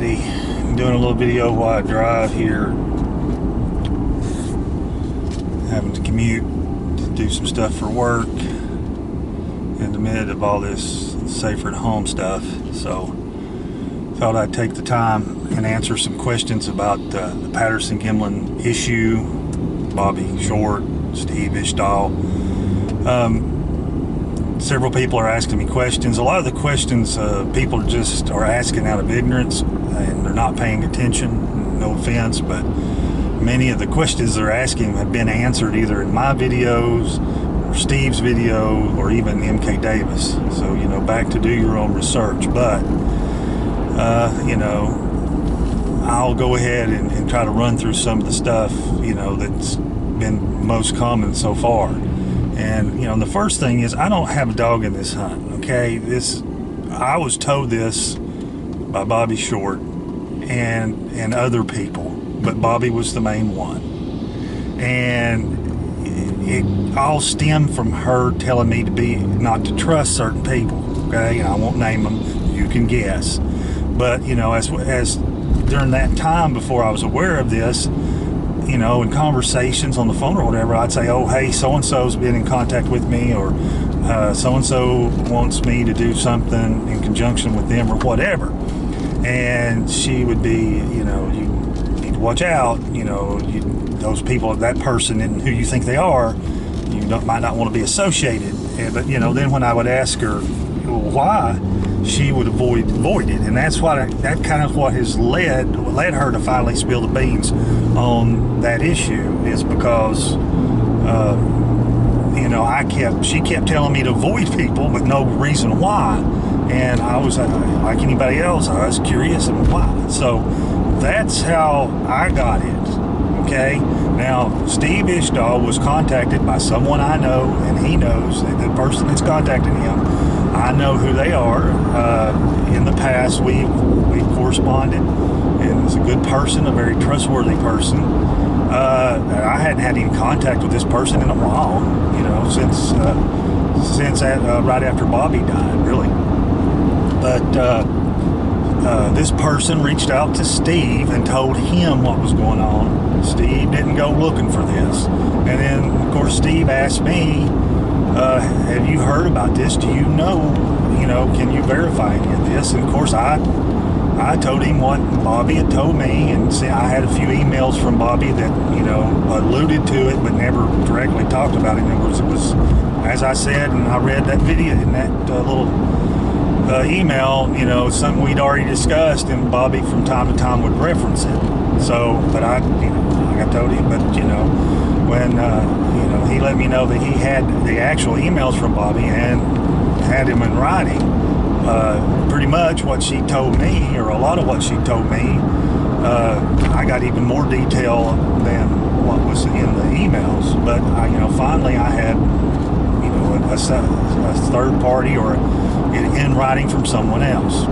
everybody. I'm doing a little video while I drive here. Having to commute to do some stuff for work in the mid of all this safer at home stuff. So thought I'd take the time and answer some questions about the Patterson-Gimlin issue, Bobbie Short, Steve Isdahl. Several people are asking me questions. A lot of the questions people just are asking out of ignorance and they're not paying attention. No offense, but many of the questions they're asking have been answered either in my videos or Steve's video or even MK Davis. So, you know, back to do your own research. But, you know, I'll go ahead and try to run through some of the stuff, you know, that's been most common so far. And, you know, the first thing is I don't have a dog in this hunt, okay? I was told this by Bobbie Short and other people, but Bobbie was the main one. And it all stemmed from her telling me not to trust certain people, okay? I won't name them, you can guess. But, you know, as during that time before I was aware of this, you know, in conversations on the phone or whatever, I'd say, oh, hey, so-and-so's been in contact with me, or so-and-so wants me to do something in conjunction with them or whatever. And she would be, you know, you need to watch out, you know, those people, that person and who you think they are, you might not want to be associated. But, you know, then when I would ask her, well, why, she would avoid it, and that's that kind of what has led her to finally spill the beans on that issue, is because you know, she kept telling me to avoid people but no reason why, and I was like anybody else, I was curious and why. So that's how I got it. Okay, now Steve Isdahl was contacted by someone I know, and he knows that the person that's contacting him, I know who they are. In the past, we corresponded, and it's a good person, a very trustworthy person. I hadn't had any contact with this person in a while, you know, since right after Bobbie died, really. But this person reached out to Steve and told him what was going on. Steve didn't go looking for this, and then of course Steve asked me, have you heard about this? Do you know, can you verify any of this? And of course I told him what Bobbie had told me, and I had a few emails from Bobbie that, you know, alluded to it but never directly talked about it. It was, as I said, and I read that video in that little email, you know, something we'd already discussed, and Bobbie from time to time would reference it. So, but I told him, but, you know, when, you know, he let me know that he had the actual emails from Bobbie and had him in writing. Pretty much what she told me, or a lot of what she told me, I got even more detail than what was in the emails. But, you know, finally I had, you know, a third party or in writing from someone else.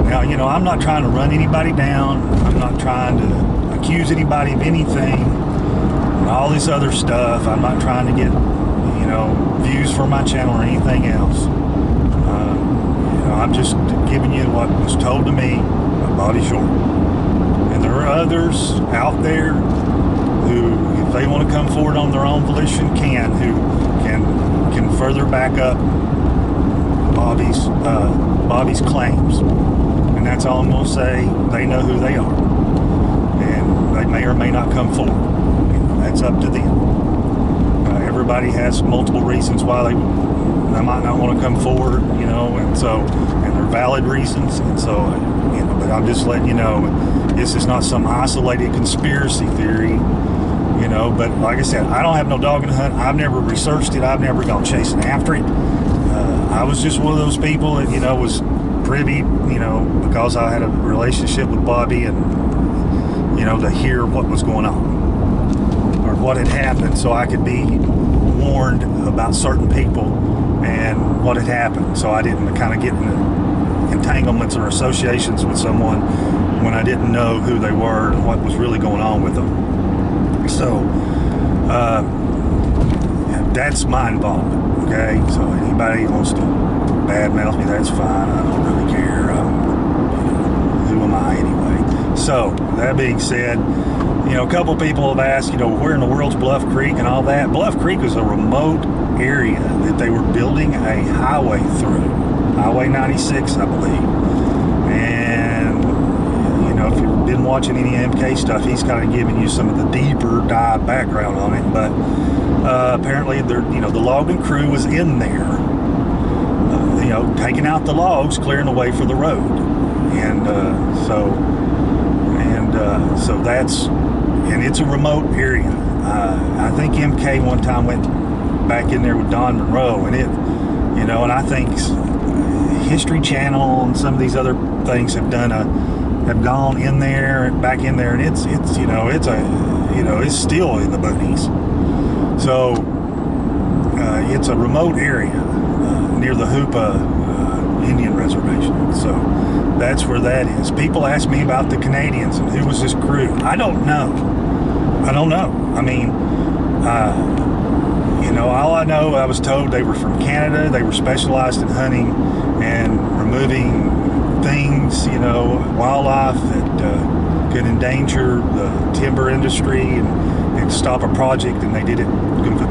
Now, you know, I'm not trying to run anybody down. I'm not trying to accuse anybody of anything and all this other stuff. I'm not trying to get, you know, views for my channel or anything else. You know, I'm just giving you what was told to me by Bobbie Short. And there are others out there who, if they want to come forward on their own volition, who can further back up Bobbie's claims. And that's all I'm going to say. They know who they are, and they may or may not come forward. You know, that's up to them. Everybody has multiple reasons why they might not want to come forward, you know, and they're valid reasons, and so, you know, but I'm just letting you know, this is not some isolated conspiracy theory, you know. But like I said, I don't have no dog in the hunt. I've never researched it. I've never gone chasing after it. I was just one of those people that, you know, was privy, you know, because I had a relationship with Bobbie, and, you know, to hear what was going on or what had happened, so I could be warned about certain people and what had happened, so I didn't kind of get into entanglements or associations with someone when I didn't know who they were and what was really going on with them. So that's my involvement, okay? So anybody who wants to badmouth me, that's fine. I don't really care. You know, who am I anyway? So that being said, you know, a couple people have asked, you know, where in the world's Bluff Creek and all that. Bluff Creek was a remote area that they were building a highway through, Highway 96, I believe. And you know, if you've been watching any MK stuff, he's kind of giving you some of the deeper dive background on it. But apparently, you know, the logging crew was in there, you know, taking out the logs, clearing the way for the road, and so that's, and it's a remote area. I think MK one time went back in there with Don Monroe, and it, you know, and I think History Channel and some of these other things have gone in there, back in there, and it's you know, it's still in the boonies. So it's a remote area near the Hoopa Indian Reservation. So that's where that is. People ask me about the Canadians and who was this crew. I don't know. I mean, you know, all I know, I was told they were from Canada. They were specialized in hunting and removing things, you know, wildlife that could endanger the timber industry and stop a project, and they did it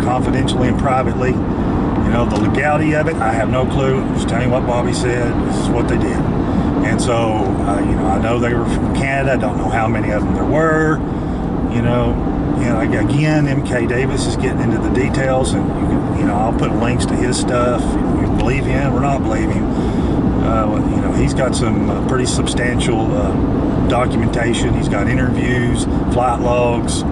confidentially and privately. You know, the legality of it, I have no clue. Just telling you what Bobbie said. This is what they did. And so, you know, I know they were from Canada. I don't know how many of them there were. You know, again, MK Davis is getting into the details, and you know, I'll put links to his stuff. If you believe him or not believe him, you know, he's got some pretty substantial documentation. He's got interviews, flight logs.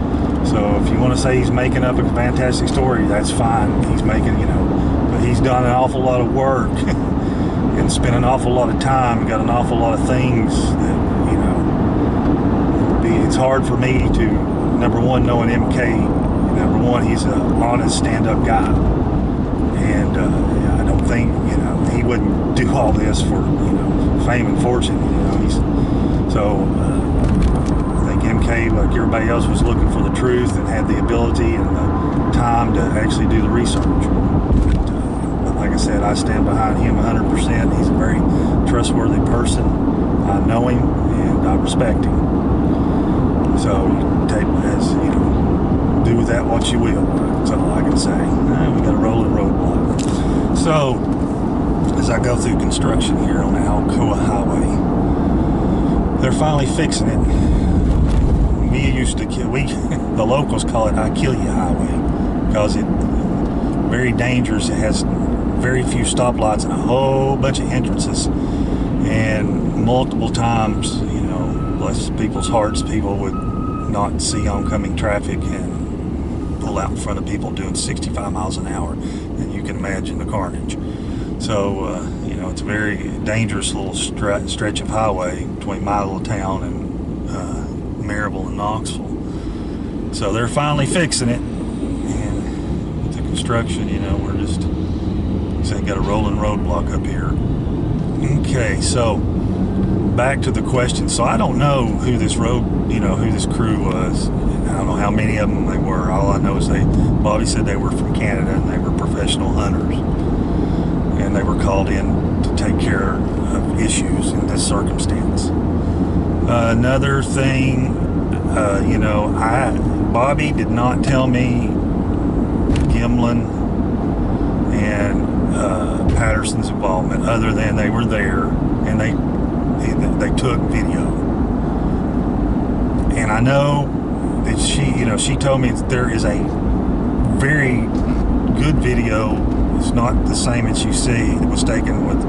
So if you want to say he's making up a fantastic story, that's fine. He's making, you know, but he's done an awful lot of work and spent an awful lot of time, got an awful lot of things that, you know, it's hard for me to, number one, knowing MK, number one, he's an honest stand-up guy. And I don't think, you know, he wouldn't do all this for, you know, fame and fortune, you know. So I think MK, like everybody else, was looking for the truth and had the ability and the time to actually do the research. But like I said, I stand behind him 100%. He's a very trustworthy person. I know him and I respect him. So take, as you know, do with that what you will. That's all I can say. We got a rolling roadblock. So as I go through construction here on the Alcoa Highway, they're finally fixing it. We used to the locals call it I Kill You Highway because it's very dangerous. It has very few stoplights and a whole bunch of entrances, and multiple times, you know, bless people's hearts, people would not see oncoming traffic and pull out in front of people doing 65 miles an hour, and you can imagine the carnage. So you know, it's a very dangerous little stretch of highway between my little town and Maryville and Knoxville. So they're finally fixing it, and with the construction, you know, we're just got a rolling roadblock up here. Okay, so back to the question. So I don't know who this who this crew was. I don't know how many of them they were. All I know is Bobbie said they were from Canada and they were professional hunters, and they were called in to take care of issues in this circumstance. Another thing, you know, Bobbie did not tell me Gimlin and Patterson's involvement, other than they were there and they took video. And I know that she told me that there is a very good video. It's not the same as you see. It was taken with,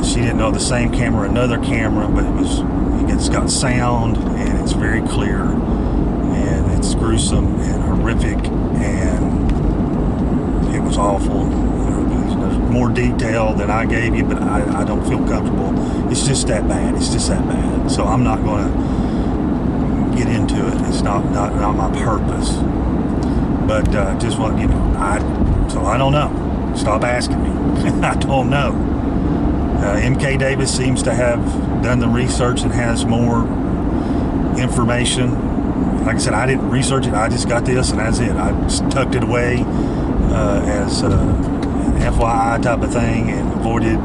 she didn't know the same camera, another camera, but it's got sound and it's very clear and it's gruesome and horrific and it was awful. There's more detail than I gave you, but I don't feel comfortable. It's just that bad. It's just that bad. So I'm not going to get into it. It's not my purpose. But just want, you know, so I don't know. Stop asking me. I don't know. MK Davis seems to have done the research and has more information. Like I said, I didn't research it. I just got this and that's it. I just tucked it away as an FYI type of thing and avoided,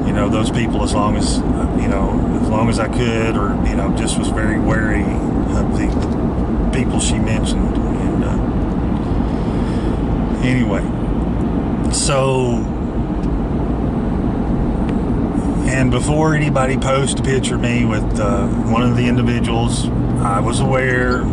you know, those people as long as, as long as I could, or, just was very wary of the people she mentioned. And anyway, so, and before anybody posts a picture of me with one of the individuals, I was aware it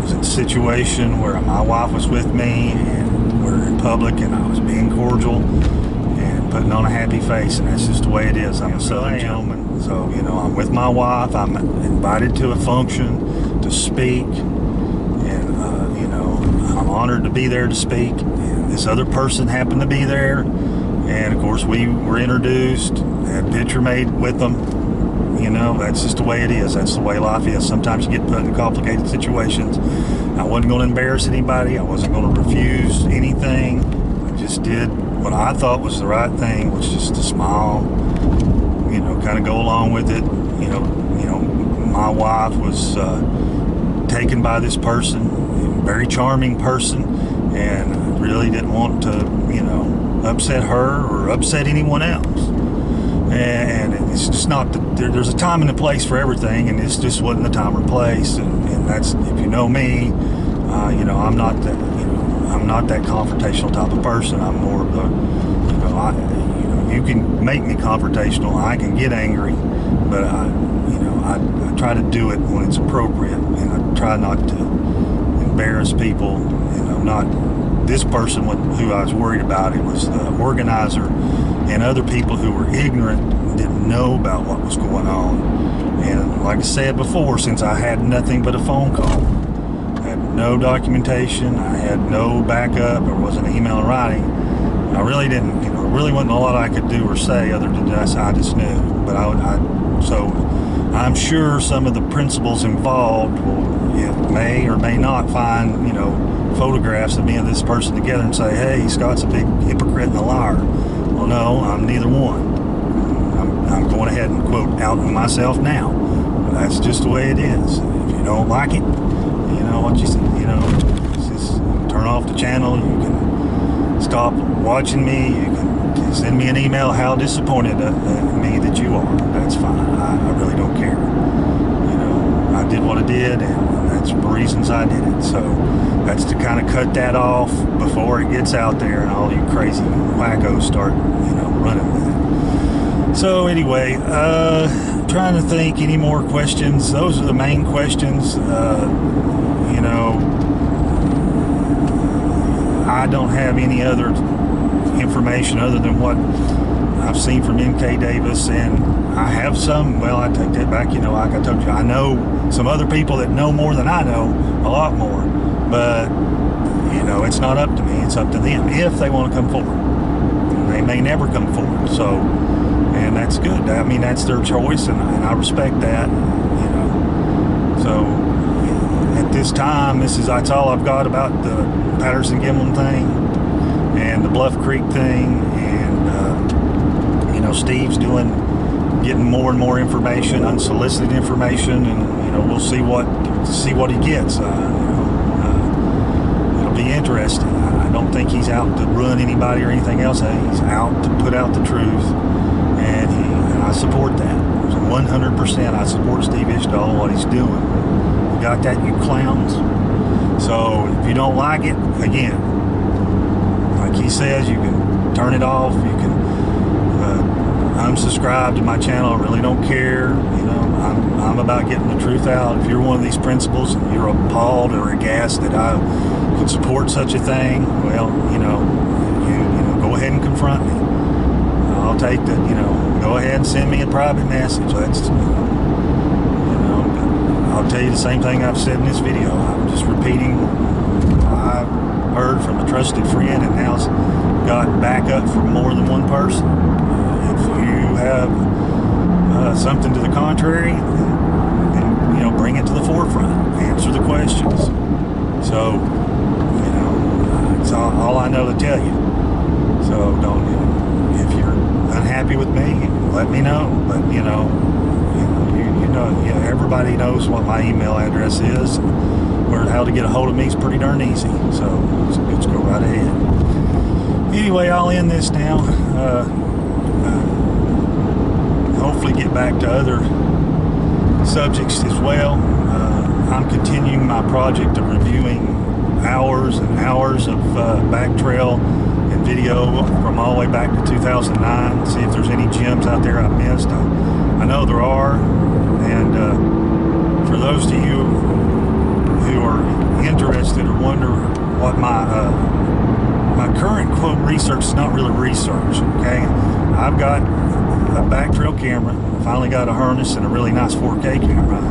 was a situation where my wife was with me and we're in public and I was being cordial and putting on a happy face, and that's just the way it is. I'm a Southern gentleman, so I'm with my wife. I'm invited to a function to speak, and I'm honored to be there to speak. And this other person happened to be there, and of course we were introduced, had a picture made with them. That's just the way it is. That's the way life is. Sometimes you get put in complicated situations. I wasn't going to embarrass anybody. I wasn't going to refuse anything. I just did what I thought was the right thing, which is to smile, kind of go along with it. My wife was taken by this person, a very charming person, and I really didn't want to, upset her or upset anyone else. And it's just not, there's a time and a place for everything, and this just wasn't the time or place. And that's, if you know me, I'm not that, I'm not that confrontational type of person. I'm more of the, you can make me confrontational. I can get angry, but I try to do it when it's appropriate, and I try not to embarrass people. Not this person who I was worried about. It was the organizer and other people who were ignorant and didn't know about what was going on. And like I said before, since I had nothing but a phone call, I had no documentation, I had no backup, there wasn't an email in writing, I really didn't, really wasn't a lot I could do or say other than that. I just knew. But so I'm sure some of the principals involved may or may not find, photographs of me and this person together and say, hey, Scott's a big hypocrite and a liar. Well, no, I'm neither one. I'm going ahead and, quote, outing myself now. That's just the way it is. If you don't like it, what you said, just turn off the channel. You can stop watching me. You can send me an email how disappointed in me that you are. That's fine. I really don't care. I did what I did, and that's the reasons I did it. So that's to kind of cut that off before it gets out there and all you crazy wackos start, running with it. So anyway, I'm trying to think any more questions. Those are the main questions. I don't have any other information other than what I've seen from MK Davis, and I have some, well, I take that back, like I told you, I know some other people that know more than I know, a lot more, but, it's not up to me, it's up to them, if they want to come forward. They may never come forward, so, and that's good. I mean, that's their choice, and I respect that, so, at this time, that's all I've got about the Patterson-Gimlin thing, and the Bluff Creek thing, and, Steve's getting more and more information, unsolicited information, and we'll see what he gets. It'll be interesting. I don't think he's out to ruin anybody or anything else. He's out to put out the truth, and I support that. 100%. I support Steve Isdahl and what he's doing. You got that, you clowns? So if you don't like it, again, like he says, you can turn it off. You can unsubscribe to my channel. I really don't care. I'm about getting the truth out. If you're one of these principals and you're appalled or aghast that I could support such a thing, well, you go ahead and confront me. I'll take that. Go ahead and send me a private message. That's, I'll tell you the same thing I've said in this video. I'm just repeating what I've heard from a trusted friend, and now it's got backup from more than one person. If you have something to the contrary, then bring it to the forefront. Answer the questions. So, it's all I know to tell you. So if you're unhappy with me, let me know. But everybody knows what my email address is, or how to get a hold of me is pretty darn easy. So let's go right ahead. Anyway, I'll end this now. hopefully get back to other subjects as well. I'm continuing my project of reviewing hours and hours of back trail and video from all the way back to 2009. See if there's any gems out there I missed. I know there are, and for those of you who are interested or wonder what my current quote research is, not really research. Okay, I've got a back trail camera. Finally got a harness and a really nice 4K camera.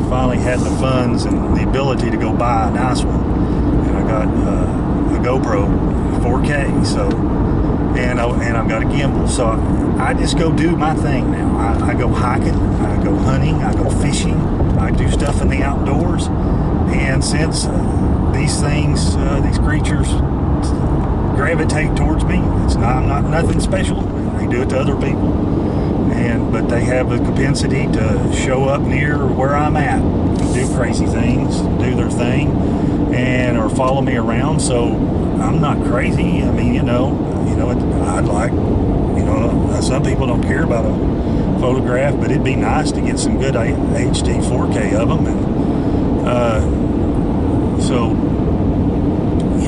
Finally had the funds and the ability to go buy a nice one, and I got a GoPro 4K. So, and I've got a gimbal. So I just go do my thing now. I go hiking, I go hunting, I go fishing, I do stuff in the outdoors. And since these things, these creatures gravitate towards me, I'm not nothing special. They do it to other people, but they have a propensity to show up near where I'm at, do crazy things, do their thing, or follow me around. So I'm not crazy. I mean, I'd like, some people don't care about a photograph, but it'd be nice to get some good HD 4K of them. And so,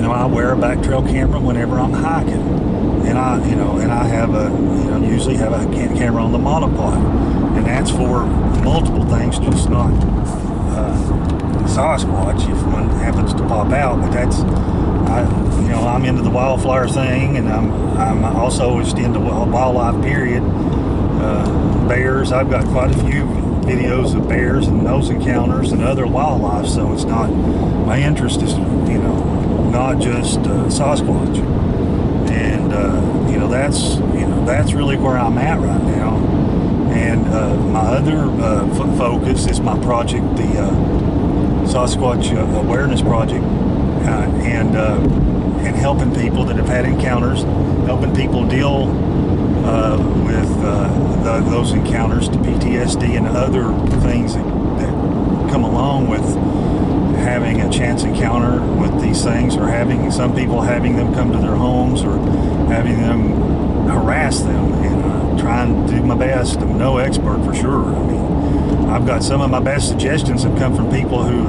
I wear a back trail camera whenever I'm hiking, and I have usually have a camera on the monopod, and that's for multiple things, just not Sasquatch if one happens to pop out. But I'm into the wildflower thing, and I'm also just into wildlife, period. Bears, I've got quite a few videos of bears and those encounters and other wildlife, so it's not, my interest is, not just Sasquatch. And, that's really where I'm at right now. And my other focus is my project, the Sasquatch Awareness Project, and helping people that have had encounters, helping people deal with those encounters, to PTSD and other things that come along with having a chance encounter with these things, or some people having them come to their homes, or having them harass them, and trying to do my best. I'm no expert for sure. I mean, I've got some of my best suggestions have come from people who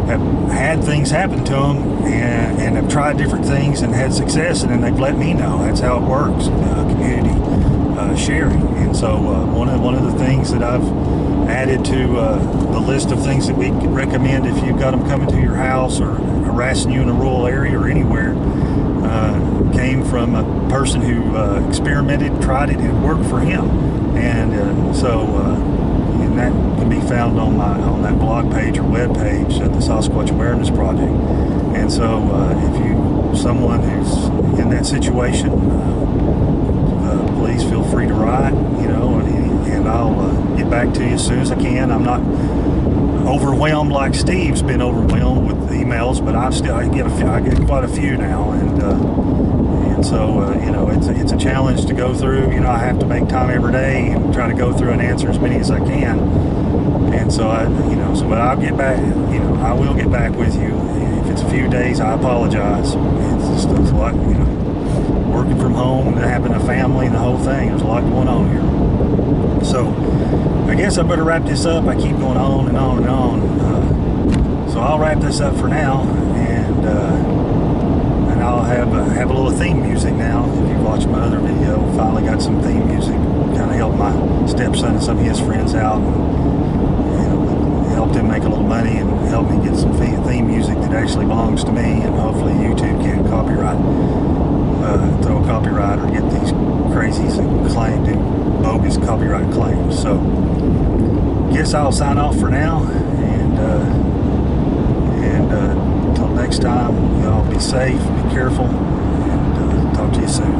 have had things happen to them, and have tried different things and had success, and then they've let me know. That's how it works, community sharing. And so one of the things that I've added to the list of things that we could recommend if you've got them coming to your house or harassing you in a rural area or anywhere, came from a person who experimented, tried it, and it worked for him. And and that can be found on that blog page or web page at the Sasquatch Awareness Project. And so someone who's in that situation, please feel free to write, and I'll get back to you as soon as I can. I'm not overwhelmed like Steve's been overwhelmed with emails, but I get quite a few now, and so it's a challenge to go through. I have to make time every day and try to go through and answer as many as I can. And so but I'll get back. I will get back with you. If it's a few days, I apologize. It's a lot, working from home and having a family and the whole thing. There's a lot going on here. So I guess I better wrap this up. I keep going on and on and on. So I'll wrap this up for now, and I'll have a little theme music now. If you watch my other video, finally got some theme music. Kind of helped my stepson and some of his friends out, and helped him make a little money, and helped me get some theme music that actually belongs to me. And hopefully YouTube can't throw a copyright or get these crazies and do bogus copyright claims. So guess I'll sign off for now, and until next time, y'all be safe, be careful, and talk to you soon.